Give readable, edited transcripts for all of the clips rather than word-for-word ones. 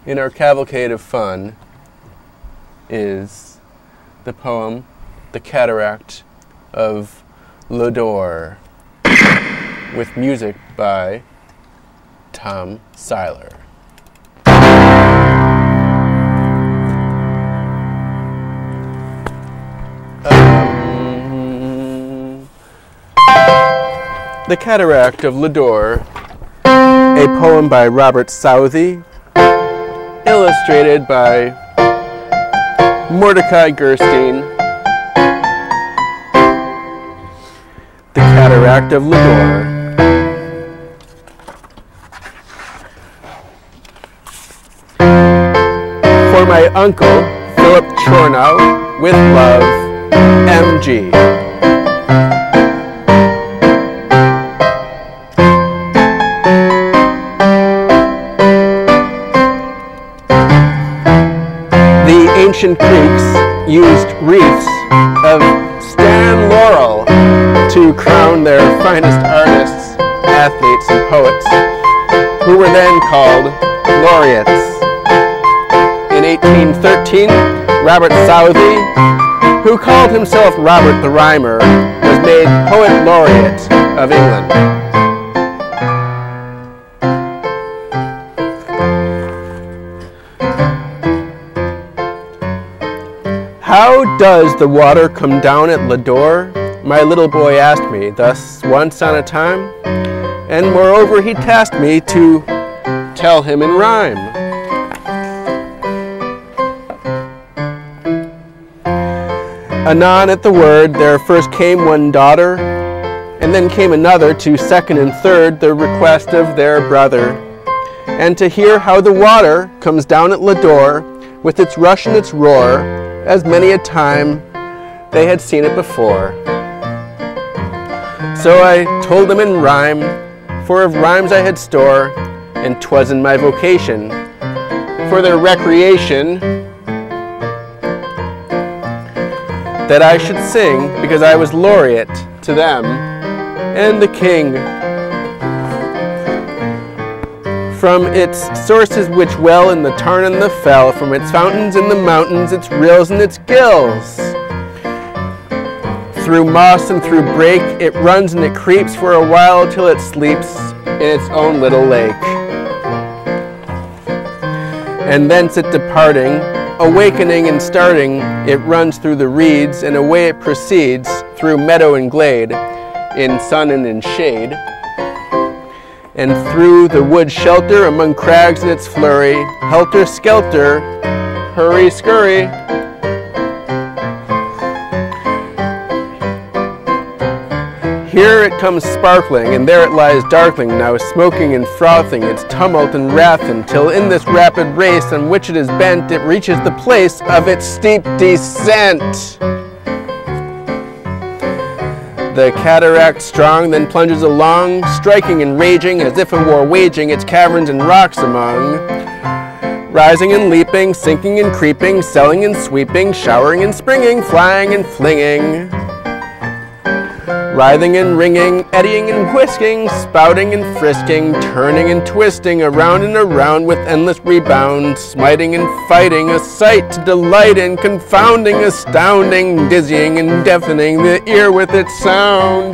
in our cavalcade of fun is the poem, The Cataract of Lodore, with music by Tom Siler. The Cataract of Lodore, a poem by Robert Southey, illustrated by Mordicai Gerstein. The Cataract of Lodore. For my uncle, Philip Chornow, with love, M.G. Ancient Greeks used wreaths of stan laurel to crown their finest artists, athletes, and poets, who were then called laureates. In 1813, Robert Southey, who called himself Robert the Rhymer, was made Poet Laureate of England. How does the water come down at Lodore? My little boy asked me thus once on a time, and moreover he tasked me to tell him in rhyme. Anon at the word there first came one daughter, and then came another to second and third the request of their brother, and to hear how the water comes down at Lodore with its rush and its roar, as many a time they had seen it before. So I told them in rhyme, for of rhymes I had store, and 'twas in my vocation, for their recreation, that I should sing, because I was laureate to them and the king. From its sources which well in the tarn and the fell, from its fountains in the mountains, its rills and its gills. Through moss and through brake it runs and it creeps for a while till it sleeps in its own little lake. And thence it departing, awakening and starting, it runs through the reeds, and away it proceeds through meadow and glade, in sun and in shade, and through the wood shelter among crags in its flurry, helter-skelter, hurry-scurry. Here it comes sparkling, and there it lies darkling, now smoking and frothing, its tumult and wrath, until in this rapid race on which it is bent, it reaches the place of its steep descent. The cataract strong then plunges along, striking and raging as if it were waging its caverns and rocks among, rising and leaping, sinking and creeping, selling and sweeping, showering and springing, flying and flinging, writhing and ringing, eddying and whisking, spouting and frisking, turning and twisting, around and around with endless rebound, smiting and fighting, a sight to delight in, confounding, astounding, dizzying and deafening the ear with its sound.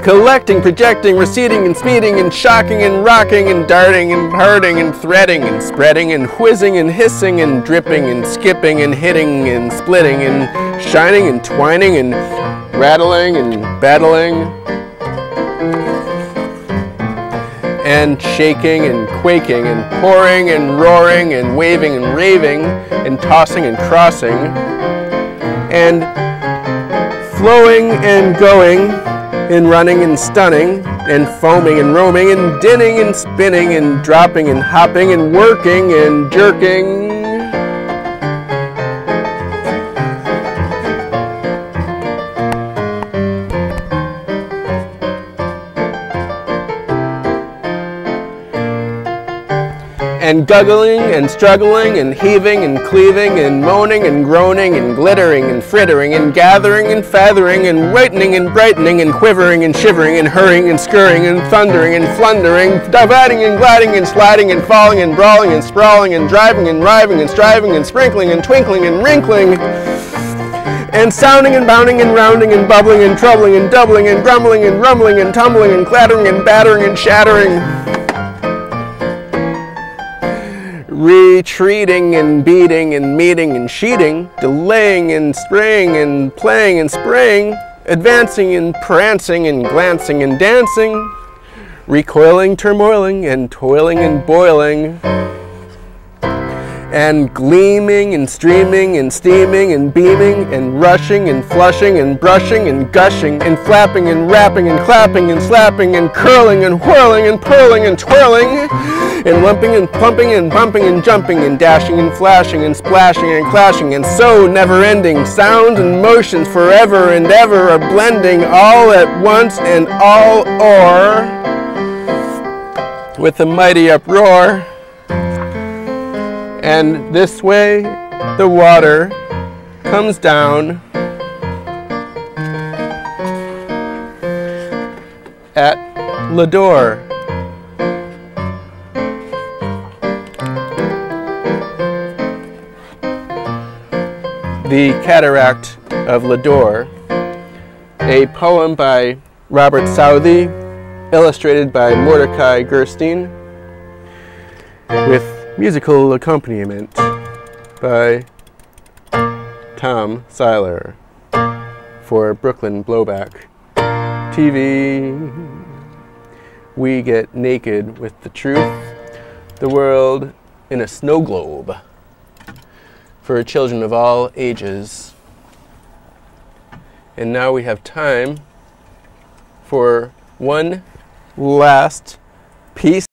Collecting, projecting, receding and speeding and shocking and rocking and darting and parting and threading and spreading and whizzing and hissing and dripping and skipping and hitting and splitting and shining and twining and rattling and battling and shaking and quaking and pouring and roaring and waving and raving and tossing and crossing and flowing and going and running and stunning and foaming and roaming and dinning and spinning and dropping and hopping and working and jerking. and guggling and struggling and heaving and cleaving and moaning and groaning and glittering and frittering and gathering and feathering and whitening and brightening and quivering and shivering and hurrying and scurrying and thundering and flundering, dividing and gliding and sliding and falling and brawling and sprawling and driving and riving and striving and sprinkling and twinkling and wrinkling and sounding and bounding and rounding and bubbling and troubling and doubling and grumbling and rumbling and tumbling and clattering and battering and shattering, retreating and beating and meeting and sheeting, delaying and spraying and playing and spraying, advancing and prancing and glancing and dancing, recoiling, turmoiling and toiling and boiling, and gleaming and streaming and steaming and beaming and rushing and flushing and brushing and gushing and flapping and rapping and clapping and slapping and curling and whirling and purling and twirling and lumping and pumping and bumping and jumping and dashing and flashing and splashing and clashing, and so never-ending sounds and motions forever and ever are blending all at once and all o'er with a mighty uproar. And this way the water comes down at Lodore. The Cataract of Lodore, a poem by Robert Southey, illustrated by Mordicai Gerstein, with musical accompaniment by Tom Siler for Brooklyn Blowback TV. We get naked with the truth, the world in a snow globe for children of all ages. And now we have time for one last piece